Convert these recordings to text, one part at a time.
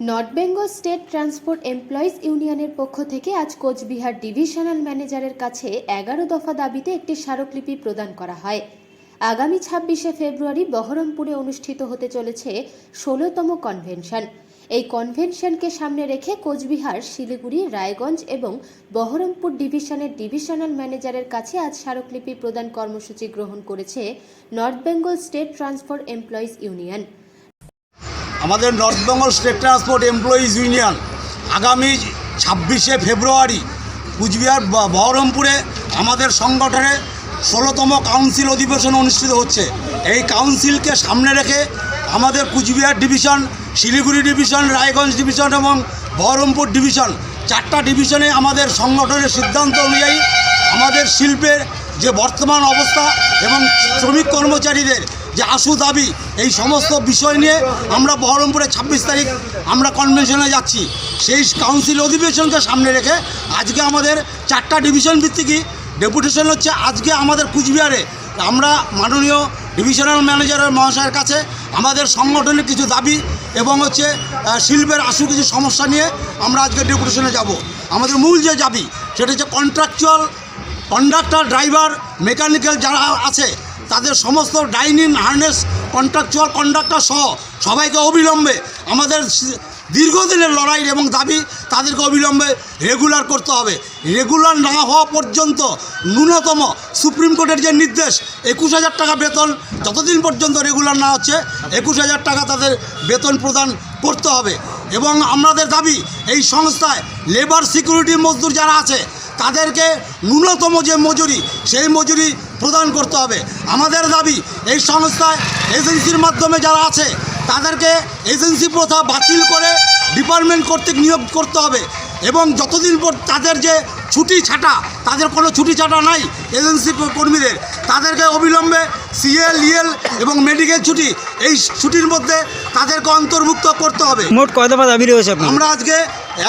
North Bengal State Transport employees ইউনিয়নের পক্ষ থেকে আজ কোচবিহার ডিভিশনাল ম্যানেজারের কাছে 11 দফা দাবিতে একটি স্মারকলিপি প্রদান করা হয়। আগামী 26শে ফেব্রুয়ারি বহরমপুরে অনুষ্ঠিত হতে চলেছে 16তম কনভেনশন। এই কনভেনশনকে সামনে রেখে কোচবিহার, শিলিগুড়ি, রায়গঞ্জ এবং বহরমপুর ডিভিশনের ডিভিশনাল ম্যানেজারের কাছে আজ স্মারকলিপি প্রদান কর্মসূচি গ্রহণ করেছে North Bengal State Transport Employees Union. আমাদের North Bengal State Transport Employees Union আগামী 26শে ফেব্রুয়ারি কুচবিহার বহরমপুরে আমাদের সংগঠনে 16তম কাউন্সিল অধিবেশন অনুষ্ঠিত হচ্ছে। এই কাউন্সিলকে সামনে রেখে আমাদের Cooch Behar division, Siliguri division, Raiganj division এবং বহরমপুর ডিভিশন, 4টা ডিভিশনে আমাদের সংগঠনের সিদ্ধান্ত অনুযায়ী আমাদের শিল্পের যে বর্তমান অবস্থা এবং শ্রমিক কর্মচারীদের যে আশু দাবি, এই সমস্ত বিষয় নিয়ে আমরা বহরমপুরে 26 তারিখ আমরা কনভেনশনে যাচ্ছি। সেই কাউন্সিল অধিবেশনকে সামনে রেখে আজকে আমাদের 4টা ডিভিশন ভিত্তিক ডেপুটেশন হচ্ছে। আজকে আমাদের কুচবিহারে আমরা মাননীয় ডিভিশনাল ম্যানেজারের মহাশয়ের কাছে আমাদের সংগঠনের কিছু দাবি এবং শিল্পের আশু কিছু সমস্যা নিয়ে আমরা আজকে ডেপুটেশনে যাব। আমাদের মূল যে দাবি সেটা হচ্ছে কন্ট্রাকচুয়াল কন্ডাক্টর, ড্রাইভার, মেকানিক্যাল যারা আছে তাদের সমস্ত ডাইনিং, হার্নেস, কন্ট্রাকচুয়াল কন্ডাক্টর সহ সবাইকে অবিলম্বে আমাদের দীর্ঘদিনের লড়াই এবং দাবি তাদেরকে অবিলম্বে রেগুলার করতে হবে। রেগুলার না হওয়া পর্যন্ত ন্যূনতম সুপ্রিম কোর্টের যে নির্দেশ 21,000 টাকা বেতন, যতদিন পর্যন্ত রেগুলার না হচ্ছে 21,000 টাকা তাদের বেতন প্রদান করতে হবে। এবং আমাদের দাবি এই সংস্থায় লেবার সিকিউরিটি মজদুর যারা আছে তাদেরকে ন্যূনতম যে মজুরি সেই মজুরি প্রদান করতে হবে। আমাদের দাবি এই সংস্থায় এজেন্সির মাধ্যমে যারা আছে তাদেরকে এজেন্সি প্রথা বাতিল করে ডিপার্টমেন্ট কর্তৃক নিয়োগ করতে হবে এবং যতদিন পর তাদের যে ছুটি ছাটা, তাদের কোনো ছুটি ছাটা নাই এজেন্সি কর্মীদের, তাদেরকে অবিলম্বে সিএল, ইএল এবং মেডিকেল ছুটি, এই ছুটির মধ্যে তাদেরকে অন্তর্ভুক্ত করতে হবে। মোট কয় দফা দাবি রয়েছে? আমরা আজকে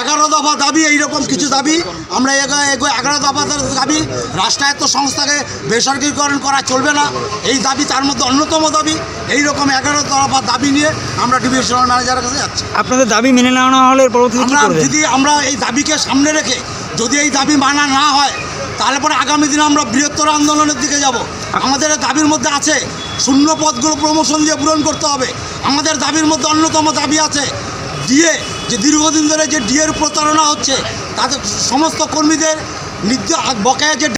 11 দফা দাবি, এইরকম কিছু দাবি আমরা 11 দফা দাবি। রাষ্ট্রায়ত্ত সংস্থাকে বেসরকারিকরণ করা চলবে না, এই দাবি তার মধ্যে অন্যতম দাবি। এইরকম 11 দফা দাবি নিয়ে আমরা ডিভিশনাল ম্যানেজারের কাছে যাচ্ছি। আপনাদের দাবি মেনে নেওয়া হলে পরবর্তীতে যদি আমরা এই দাবিকে সামনে রেখে যদি এই দাবি মানা না হয় তাহলে পরে আগামী দিনে আমরা বৃহত্তর আন্দোলনের দিকে যাব। আমাদের দাবির মধ্যে আছে শূন্য পদগুলো প্রমোশন দিয়ে পূরণ করতে হবে। আমাদের দাবির মধ্যে অন্যতম দাবি আছে ডিএ, যে দীর্ঘদিন ধরে যে ডিএর প্রতারণা হচ্ছে, তাদের সমস্ত কর্মীদের বকেয়া যে